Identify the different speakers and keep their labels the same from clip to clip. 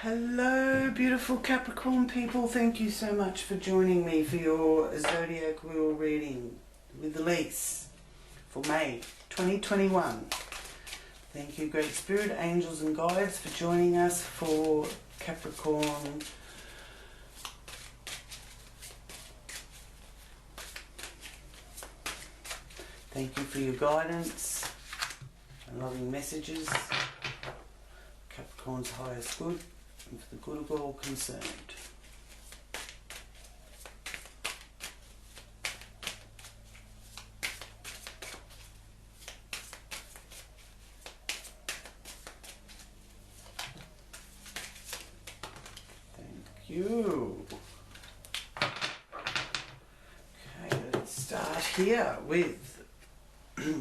Speaker 1: Hello beautiful Capricorn people, thank you so much for joining me for your Zodiac wheel reading with Elise for May 2021. Thank you Great Spirit, Angels and Guides for joining us for Capricorn. Thank you for your guidance and loving messages. Capricorn's highest good and for the good of all concerned. Thank you. Okay, let's start here with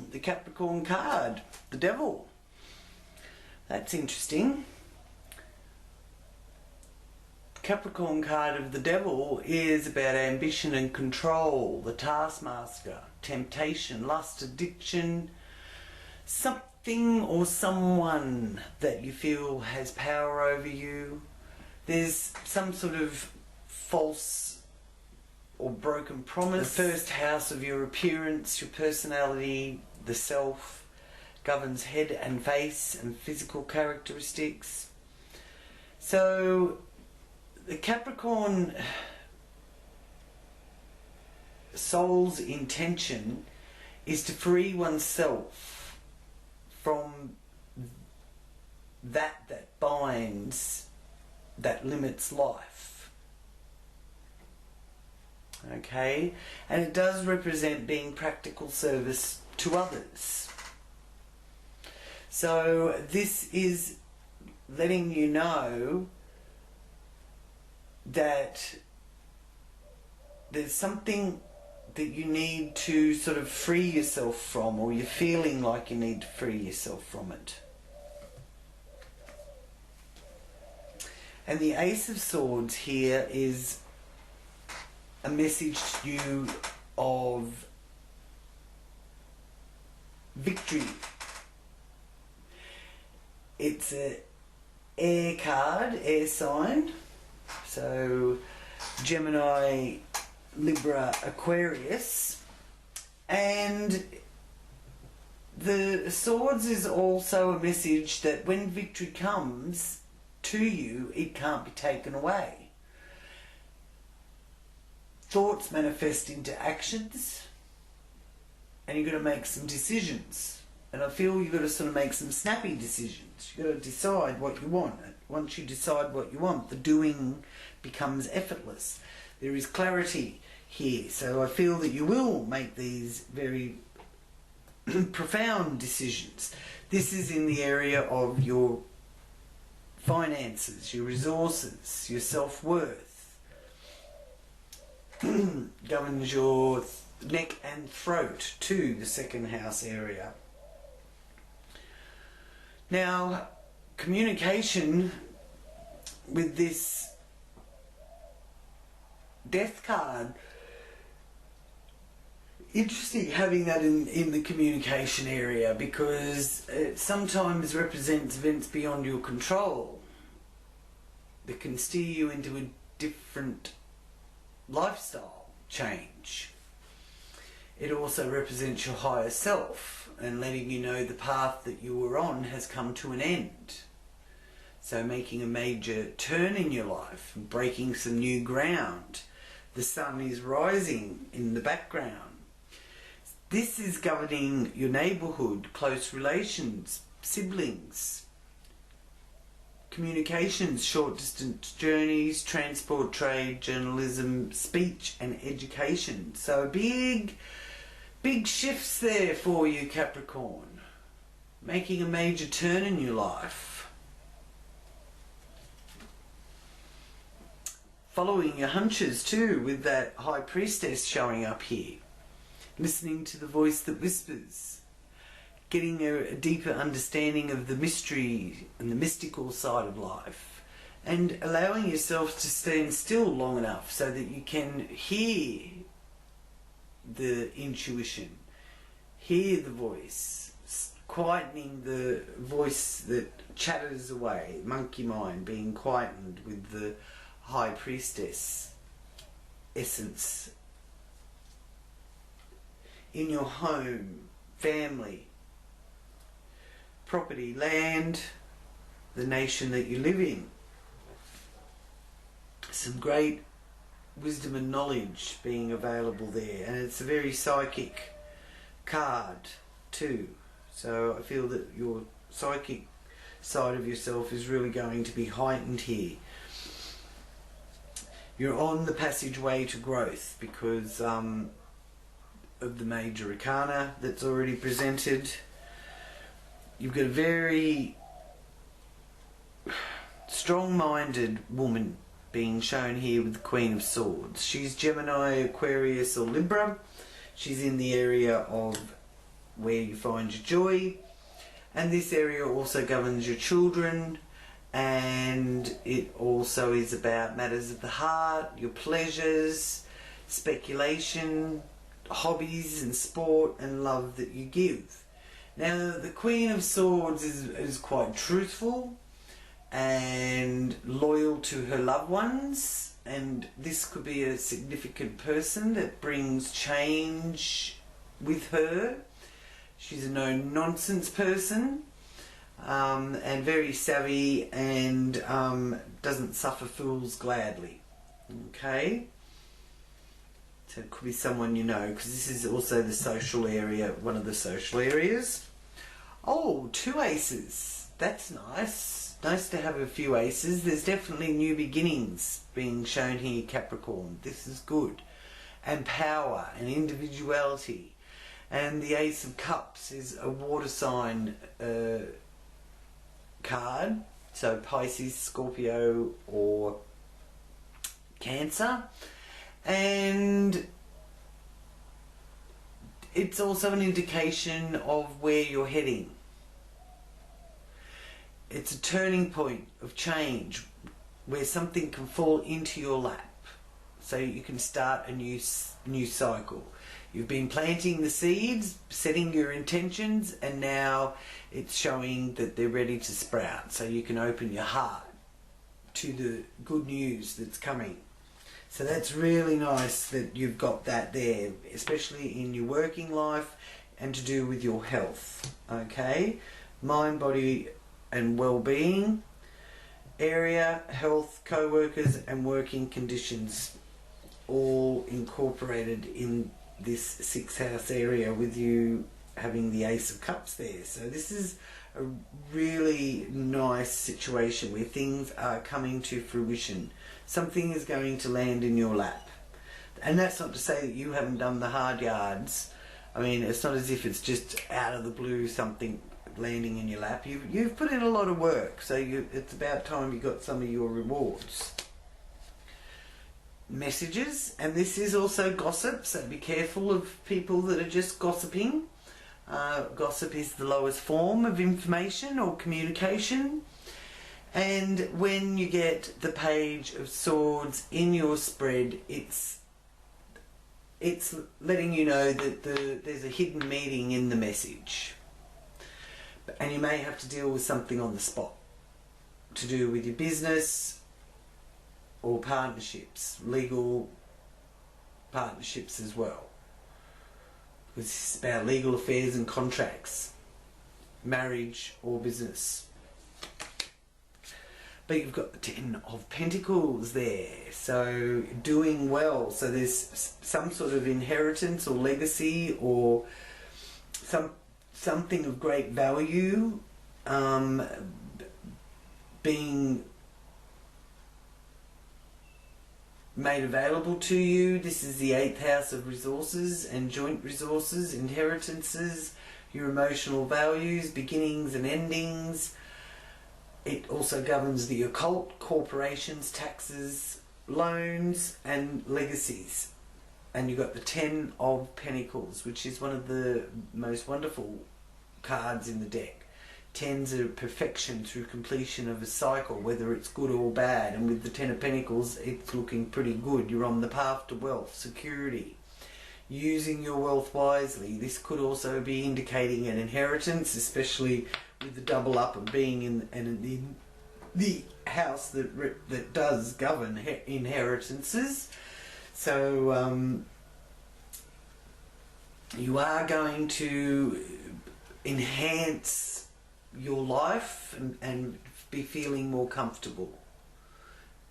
Speaker 1: the Capricorn card, the Devil. That's interesting. Capricorn card of the Devil is about ambition and control, the taskmaster, temptation, lust, addiction, something or someone that you feel has power over you. There's some sort of false or broken promise. The first house of your appearance, your personality, the self, governs head and face and physical characteristics. So the Capricorn soul's intention is to free oneself from that binds, that limits life. Okay? And it does represent being practical service to others. So this is letting you know that there's something that you need to sort of free yourself from, or you're feeling like you need to free yourself from it. And the Ace of Swords here is a message to you of victory. It's an air card, air sign. So Gemini, Libra, Aquarius. And the Swords is also a message that when victory comes to you, it can't be taken away. Thoughts manifest into actions, and you've got to make some decisions. And I feel you've got to sort of make some snappy decisions. You've got to decide what you want. Once you decide what you want, the doing becomes effortless. There is clarity here. So I feel that you will make these very profound decisions. This is in the area of your finances, your resources, your self-worth. Governs your neck and throat too, the second house area. Now, communication with this Death card, interesting having that in the communication area, because it sometimes represents events beyond your control that can steer you into a different lifestyle change. It also represents your higher self and letting you know the path that you were on has come to an end. So making a major turn in your life, breaking some new ground. The sun is rising in the background. This is governing your neighbourhood, close relations, siblings, communications, short distance journeys, transport, trade, journalism, speech and education. So big shifts there for you, Capricorn. Making a major turn in your life. Following your hunches too, with that High Priestess showing up here. Listening to the voice that whispers. Getting a deeper understanding of the mystery and the mystical side of life. And allowing yourself to stand still long enough so that you can hear the intuition, hear the voice, quietening the voice that chatters away, monkey mind being quietened with the High Priestess essence in your home, family, property, land, the nation that you live in. Some great wisdom and knowledge being available there, and it's a very psychic card too. So I feel that your psychic side of yourself is really going to be heightened here. You're on the passageway to growth because of the major arcana that's already presented. You've got a very strong-minded woman being shown here with the Queen of Swords. She's Gemini, Aquarius or Libra. She's in the area of where you find your joy, and this area also governs your children, and it also is about matters of the heart, your pleasures, speculation, hobbies and sport and love that you give. Now the Queen of Swords is quite truthful and loyal to her loved ones, and this could be a significant person that brings change with her. She's a no-nonsense person and very savvy, and doesn't suffer fools gladly. Okay? So it could be someone you know, because this is also the social area, one of the social areas. Oh, 2 aces. That's nice. Nice to have a few aces. There's definitely new beginnings being shown here, Capricorn. This is good. And power and individuality. And the Ace of Cups is a water sign card. So Pisces, Scorpio or Cancer. And it's also an indication of where you're heading. It's a turning point of change where something can fall into your lap, so you can start a new cycle. You've been planting the seeds, setting your intentions, and now it's showing that they're ready to sprout, so you can open your heart to the good news that's coming. So that's really nice that you've got that there, especially in your working life and to do with your health. Okay? Mind, body and well-being area, health, co-workers and working conditions, all incorporated in this 6th house area, with you having the Ace of Cups there. So this is a really nice situation where things are coming to fruition. Something is going to land in your lap. And that's not to say that you haven't done the hard yards. I mean, it's not as if it's just out of the blue something landing in your lap. You've put in a lot of work, so it's about time you got some of your rewards. Messages, and this is also gossip, so be careful of people that are just gossiping. Gossip is the lowest form of information or communication. And when you get the Page of Swords in your spread, it's letting you know that there's a hidden meaning in the message. And you may have to deal with something on the spot to do with your business or partnerships, legal partnerships as well. Because it's about legal affairs and contracts, marriage or business. But you've got the 10 of Pentacles there, so doing well. So there's some sort of inheritance or legacy or something of great value being made available to you. This is the 8th house of resources and joint resources, inheritances, your emotional values, beginnings and endings. It also governs the occult, corporations, taxes, loans and legacies. And you've got the 10 of Pentacles, which is one of the most wonderful cards in the deck. 10s are perfection through completion of a cycle, whether it's good or bad. And with the 10 of Pentacles, it's looking pretty good. You're on the path to wealth, security. using your wealth wisely. This could also be indicating an inheritance, especially with the double up of being in the house that does govern inheritances. So you are going to enhance your life and be feeling more comfortable.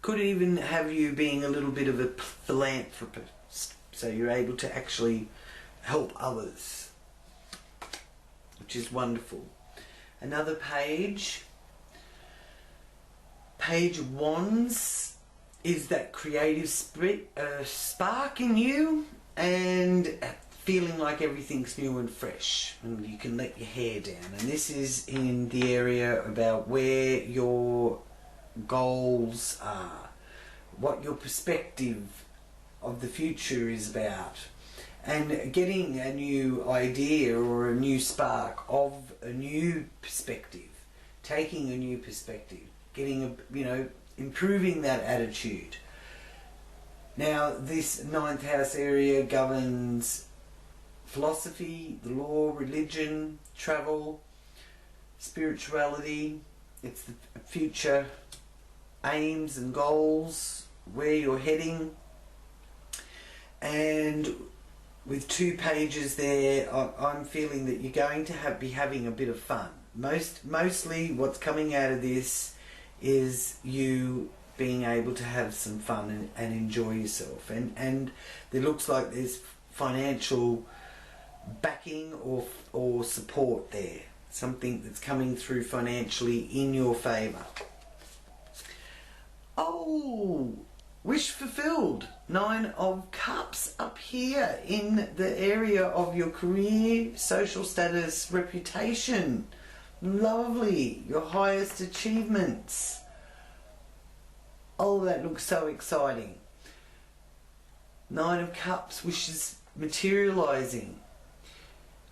Speaker 1: Could even have you being a little bit of a philanthropist, so you're able to actually help others, which is wonderful. Another page, Page of Wands, is that creative spark in you and feeling like everything's new and fresh, and you can let your hair down. And this is in the area about where your goals are, what your perspective of the future is about, and getting a new idea or a new spark of a new perspective, taking a new perspective, getting improving that attitude. Now this ninth house area governs philosophy, the law, religion, travel, spirituality. It's the future aims and goals, where you're heading. And with 2 pages there, I'm feeling that you're going to be having a bit of fun. Mostly what's coming out of this is you being able to have some fun and enjoy yourself. And there looks like there's financial backing or support there. Something that's coming through financially in your favour. Oh, wish fulfilled. 9 of Cups up here in the area of your career, social status, reputation. Lovely. Your highest achievements. Oh, that looks so exciting. 9 of Cups, wishes materialising.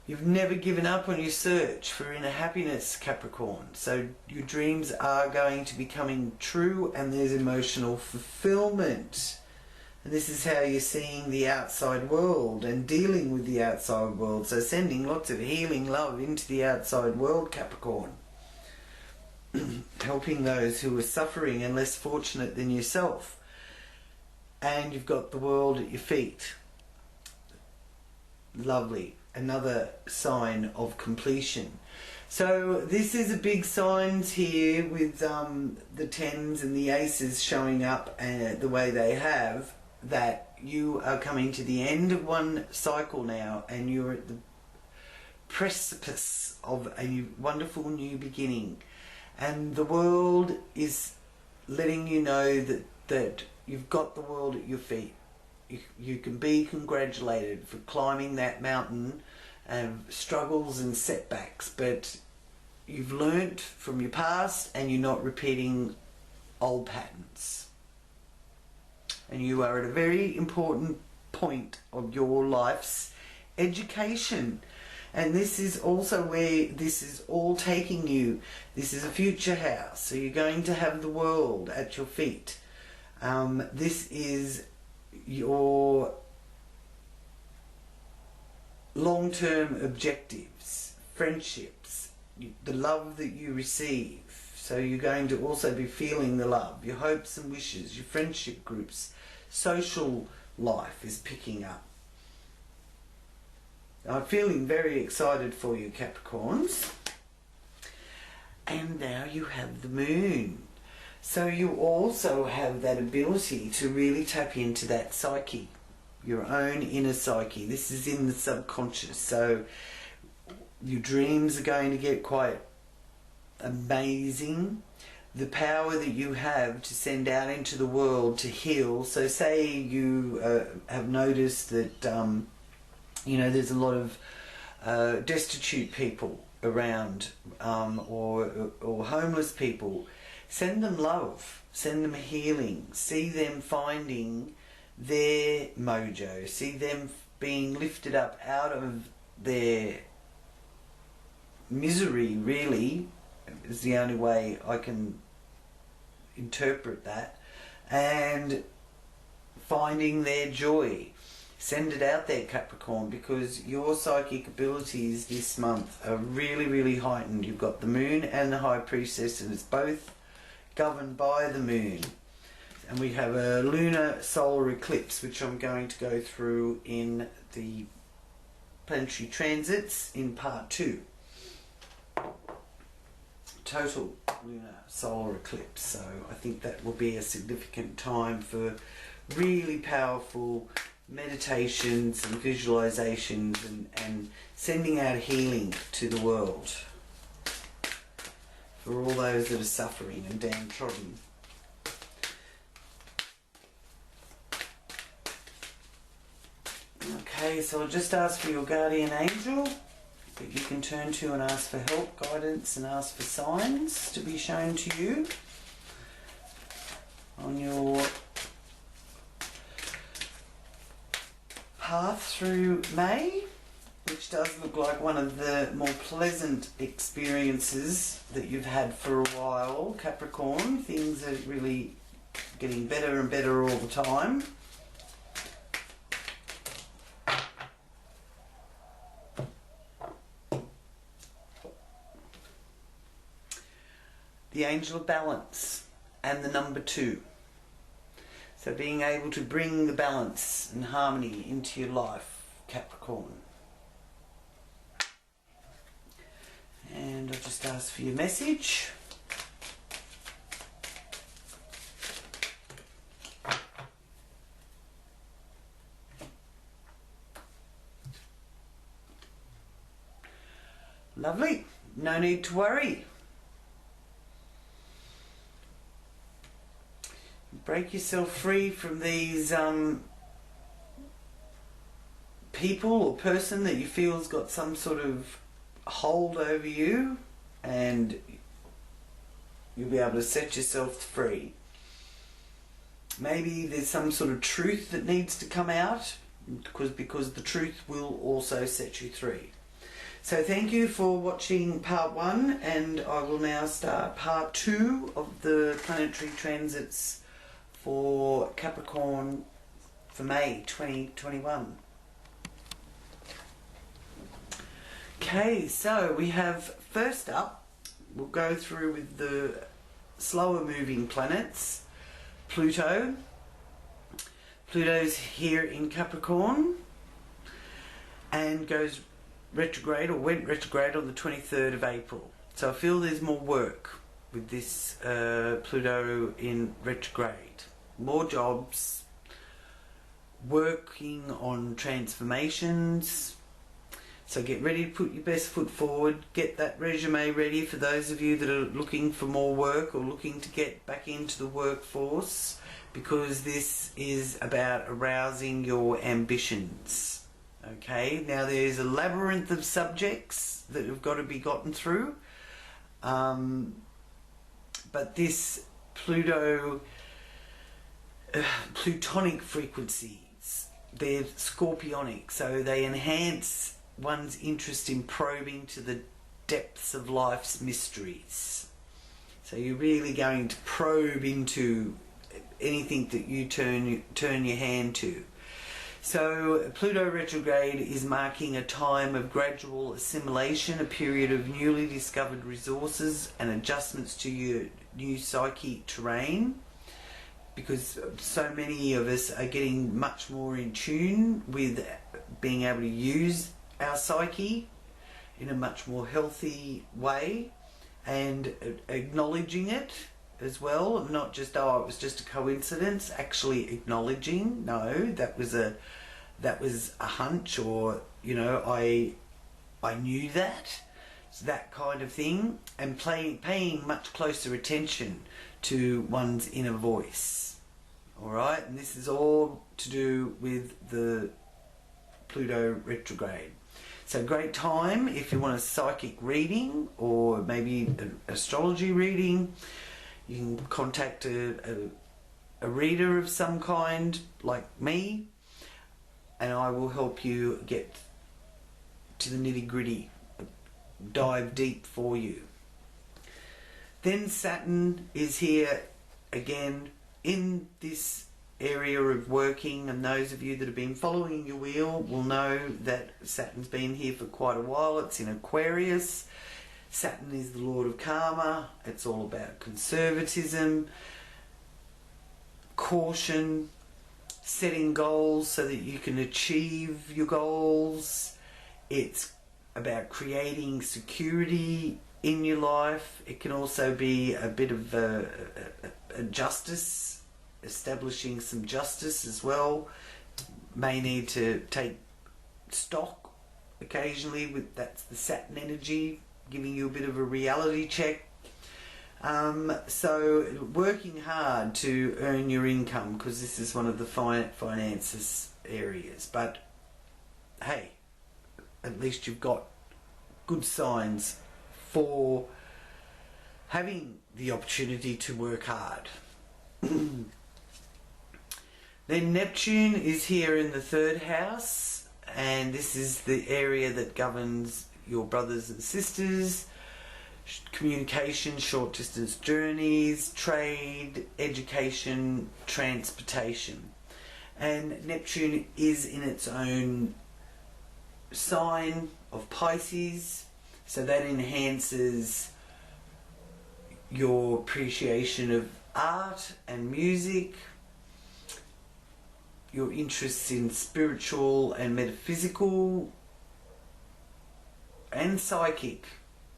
Speaker 1: You've never given up on your search for inner happiness, Capricorn. So your dreams are going to be coming true, and there's emotional fulfillment. And this is how you're seeing the outside world and dealing with the outside world. So sending lots of healing love into the outside world, Capricorn. Helping those who are suffering and less fortunate than yourself. And you've got the world at your feet. Lovely. Another sign of completion. So this is a big signs here with the 10s and the aces showing up the way they have, that you are coming to the end of one cycle now, and you're at the precipice of a wonderful new beginning, and the world is letting you know that you've got the world at your feet. You can be congratulated for climbing that mountain and struggles and setbacks, but you've learnt from your past and you're not repeating old patterns. And you are at a very important point of your life's education. And this is also where this is all taking you. This is a future house, so you're going to have the world at your feet. This is your long-term objectives, friendships, the love that you receive. So you're going to also be feeling the love, your hopes and wishes, your friendship groups, social life is picking up. I'm feeling very excited for you, Capricorns. And now you have the moon. So you also have that ability to really tap into that psyche, your own inner psyche. This is in the subconscious. So your dreams are going to get quite amazing. The power that you have to send out into the world to heal. So say you have noticed that there's a lot of destitute people around, or homeless people. Send them love, send them healing, see them finding their mojo, see them being lifted up out of their misery, really, is the only way I can interpret that, and finding their joy. Send it out there, Capricorn, because your psychic abilities this month are really, really heightened. You've got the Moon and the High Priestess, and it's both governed by the Moon. And we have a lunar solar eclipse, which I'm going to go through in the planetary transits in part 2. Total lunar solar eclipse. So I think that will be a significant time for really powerful meditations and visualizations and sending out healing to the world for all those that are suffering and downtrodden. Okay, so I'll just ask for your guardian angel that you can turn to and ask for help, guidance, and ask for signs to be shown to you on your path through May, which does look like one of the more pleasant experiences that you've had for a while, Capricorn. Things are really getting better and better all the time. The angel of balance and the number 2. So being able to bring the balance and harmony into your life, Capricorn. And I'll just ask for your message. Lovely. No need to worry. Break yourself free from these people or person that you feel has got some sort of hold over you, and you'll be able to set yourself free. Maybe there's some sort of truth that needs to come out, because the truth will also set you free. So thank you for watching part 1, and I will now start part 2 of the planetary transits for Capricorn for May 2021. Okay, so we have, first up, we'll go through with the slower moving planets. Pluto. Pluto's here in Capricorn and goes retrograde, or went retrograde, on the 23rd of April. So I feel there's more work with this Pluto in retrograde. More jobs, working on transformations. So get ready to put your best foot forward. Get that resume ready for those of you that are looking for more work or looking to get back into the workforce, because this is about arousing your ambitions. Okay, now there's a labyrinth of subjects that have got to be gotten through. But this Plutonic frequencies, they're scorpionic, so they enhance one's interest in probing to the depths of life's mysteries. So you're really going to probe into anything that you turn your hand to. So Pluto retrograde is marking a time of gradual assimilation, a period of newly discovered resources and adjustments to your new psyche terrain, because so many of us are getting much more in tune with being able to use our psyche in a much more healthy way, and acknowledging it as well, not just, oh, it was just a coincidence. Actually acknowledging, no, that was a hunch, or, you know, I knew that. It's that kind of thing, and paying much closer attention to one's inner voice. All right, and this is all to do with the Pluto retrograde. So great time if you want a psychic reading, or maybe an astrology reading. You can contact a reader of some kind, like me, and I will help you get to the nitty-gritty, dive deep for you. Then Saturn is here again in this area of working, and those of you that have been following your wheel will know that Saturn's been here for quite a while. It's in Aquarius. Saturn is the Lord of Karma. It's all about conservatism, caution, setting goals so that you can achieve your goals. It's about creating security in your life. It can also be a bit of a justice, establishing some justice as well. May need to take stock occasionally with, that's the Saturn energy, giving you a bit of a reality check. So working hard to earn your income, because this is one of the finances areas. But hey, at least you've got good signs for having the opportunity to work hard. Then Neptune is here in the third house, and this is the area that governs your brothers and sisters, communication, short distance journeys, trade, education, transportation. And Neptune is in its own sign of Pisces, so that enhances your appreciation of art and music, your interests in spiritual and metaphysical and psychic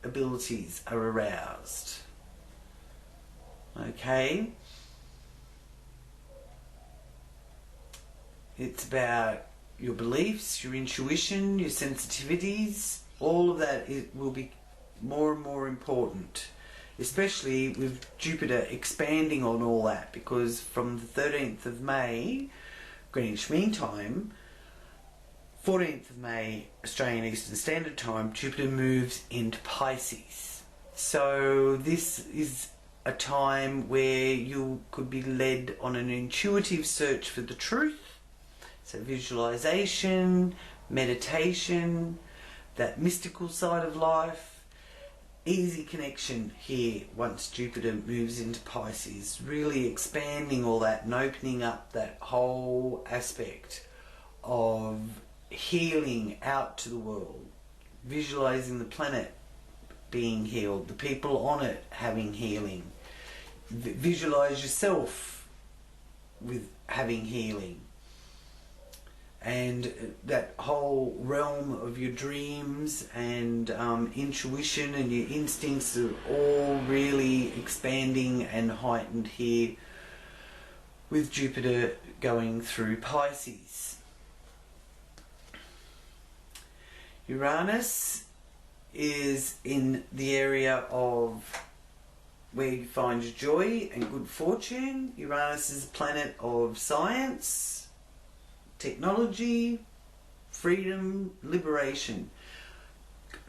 Speaker 1: abilities are aroused. Okay? It's about your beliefs, your intuition, your sensitivities. All of that will be more and more important, especially with Jupiter expanding on all that, because from the 13th of May, Greenwich Mean Time, 14th of May, Australian Eastern Standard Time, Jupiter moves into Pisces. So this is a time where you could be led on an intuitive search for the truth. So visualization, meditation, that mystical side of life, easy connection here once Jupiter moves into Pisces, really expanding all that and opening up that whole aspect of healing out to the world, visualizing the planet being healed, the people on it having healing, visualize yourself with having healing, and that whole realm of your dreams and intuition and your instincts are all really expanding and heightened here with Jupiter going through Pisces. Uranus is in the area of where you find your joy and good fortune. Uranus is a planet of science, technology, freedom, liberation,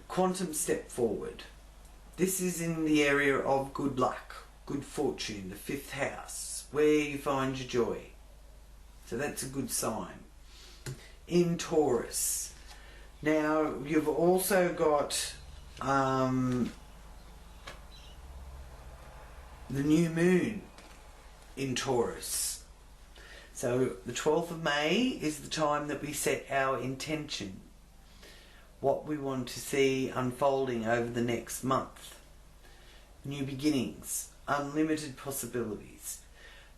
Speaker 1: quantum step forward. This is in the area of good luck, good fortune, the fifth house, where you find your joy. So that's a good sign. In Taurus. Now, you've also got the new moon in Taurus. So the 12th of May is the time that we set our intention, what we want to see unfolding over the next month. New beginnings, unlimited possibilities.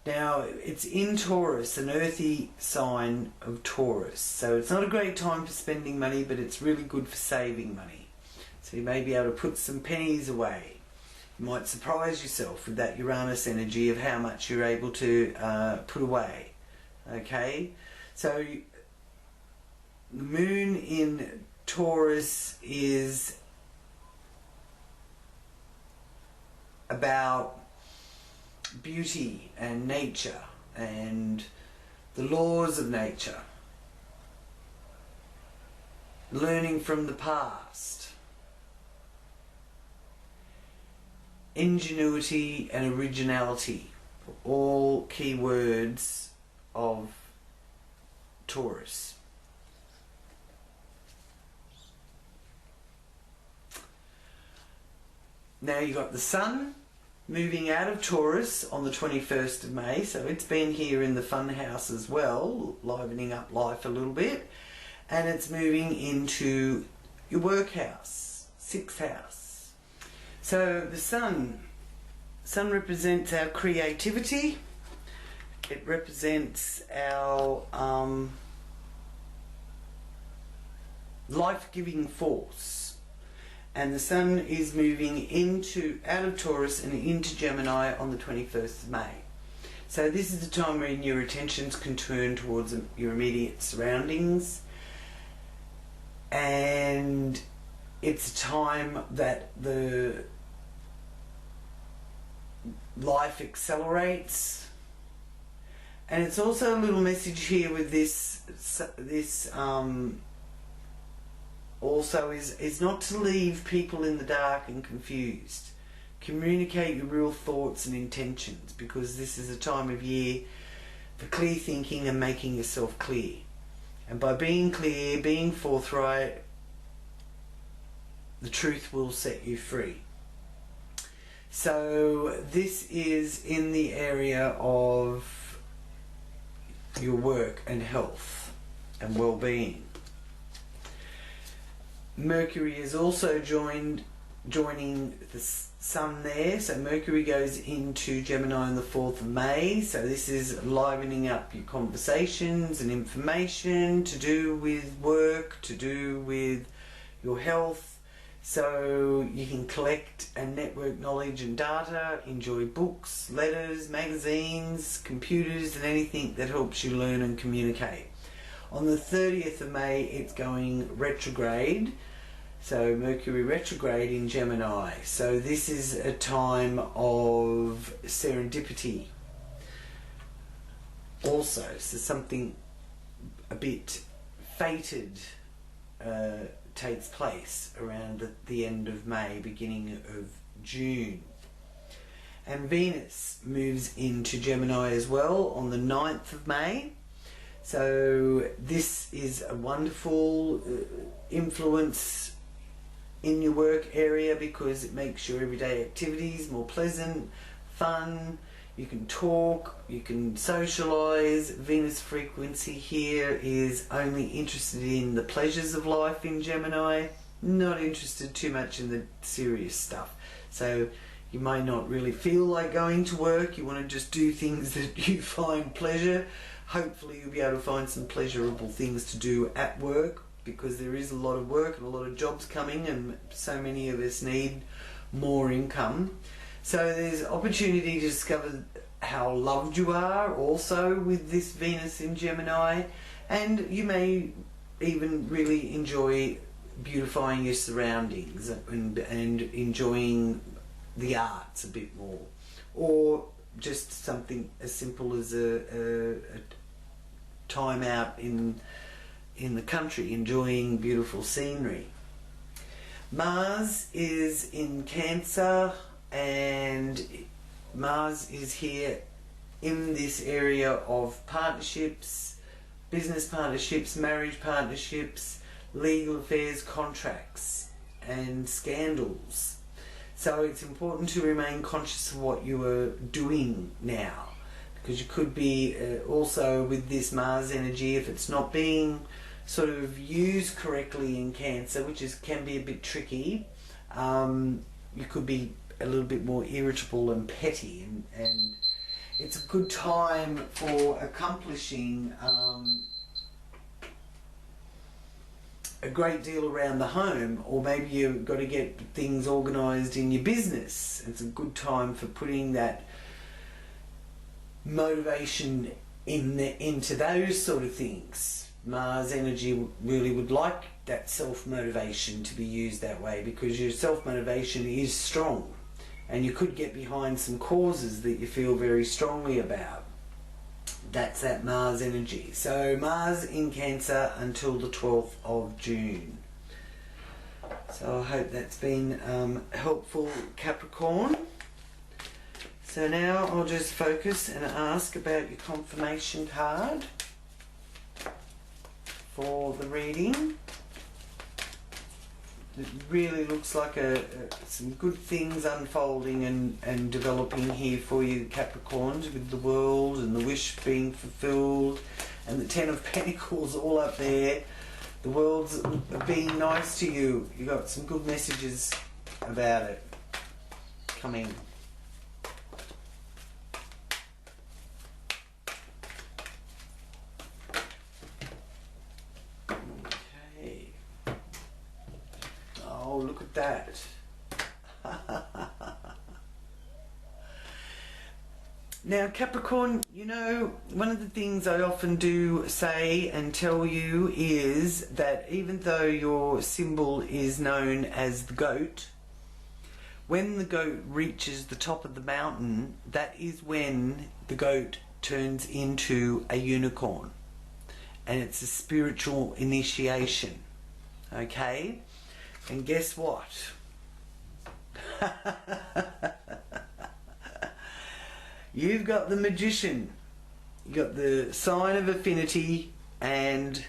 Speaker 1: Now, it's in Taurus, an earthy sign of Taurus. So it's not a great time for spending money, but it's really good for saving money. So you may be able to put some pennies away. You might surprise yourself with that Uranus energy of how much you're able to put away. Okay? So the moon in Taurus is about beauty and nature and the laws of nature, learning from the past, ingenuity and originality, all key words of Taurus. Now you've got the Sun moving out of Taurus on the 21st of May, so it's been here in the fun house as well, livening up life a little bit, and it's moving into your workhouse, 6th house. So the Sun represents our creativity, it represents our life-giving force, and the Sun is moving out of Taurus and into Gemini on the 21st of May. So this is the time when your attentions can turn towards your immediate surroundings, and it's a time that the life accelerates. And it's also a little message here with this also is not to leave people in the dark and confused. Communicate your real thoughts and intentions, because this is a time of year for clear thinking and making yourself clear. And by being clear, being forthright, the truth will set you free. So this is in the area of your work and health and well-being. Mercury is also joining the Sun there, so Mercury goes into Gemini on the 4th of May, so this is livening up your conversations and information to do with work, to do with your health, so you can collect and network knowledge and data, enjoy books, letters, magazines, computers, and anything that helps you learn and communicate. On the 30th of May it's going retrograde, so Mercury retrograde in Gemini. So this is a time of serendipity also, so something a bit fated takes place around the end of May, beginning of June. And Venus moves into Gemini as well on the 9th of May. So this is a wonderful influence in your work area, because it makes your everyday activities more pleasant, fun, you can talk, you can socialise. Venus frequency here is only interested in the pleasures of life in Gemini, not interested too much in the serious stuff. So you may not really feel like going to work, you want to just do things that you find pleasure. Hopefully you'll be able to find some pleasurable things to do at work, because there is a lot of work and a lot of jobs coming, and so many of us need more income. So there's opportunity to discover how loved you are also with this Venus in Gemini, and you may even really enjoy beautifying your surroundings and enjoying the arts a bit more, or just something as simple as a time out in the country enjoying beautiful scenery. Mars is in Cancer, and Mars is here in this area of partnerships, business partnerships, marriage partnerships, legal affairs, contracts and scandals. So it's important to remain conscious of what you are doing now, because you could be also with this Mars energy, if it's not being sort of used correctly in Cancer, which can be a bit tricky, you could be a little bit more irritable and petty, and it's a good time for accomplishing a great deal around the home, or maybe you've got to get things organised in your business. It's a good time for putting that motivation into those sort of things. Mars energy really would like that self-motivation to be used that way, because your self-motivation is strong, and you could get behind some causes that you feel very strongly about. That's that Mars energy. So Mars in Cancer until the 12th of June. So I hope that's been helpful, Capricorn. So now I'll just focus and ask about your confirmation card for the reading. It really looks like some good things unfolding and developing here for you, Capricorns, with the World and the wish being fulfilled and the Ten of Pentacles all up there. The World's being nice to you. You got some good messages about it coming. Okay. Oh, look at that. Now, Capricorn, you know, one of the things I often do say and tell you is that even though your symbol is known as the goat, when the goat reaches the top of the mountain, that is when the goat turns into a unicorn. And it's a spiritual initiation. Okay? And guess what? You've got the Magician. You've got the sign of affinity, and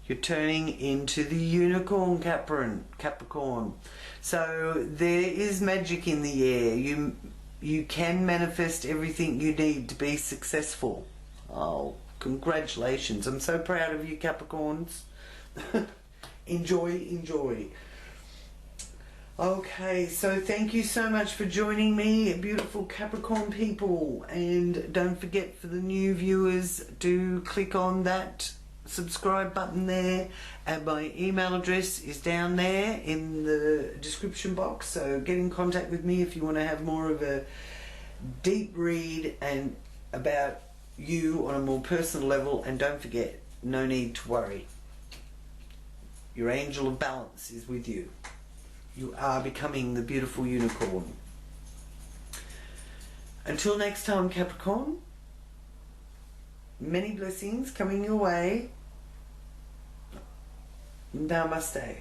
Speaker 1: you're turning into the unicorn, Capricorn. So there is magic in the air. You can manifest everything you need to be successful. Oh, congratulations. I'm so proud of you, Capricorns. Enjoy, enjoy. Okay, so thank you so much for joining me, beautiful Capricorn people. And don't forget, for the new viewers, do click on that subscribe button there. And my email address is down there in the description box. So get in contact with me if you want to have more of a deep read and about you on a more personal level. And don't forget, no need to worry. Your angel of balance is with you. You are becoming the beautiful unicorn. Until next time, Capricorn, many blessings coming your way. Namaste.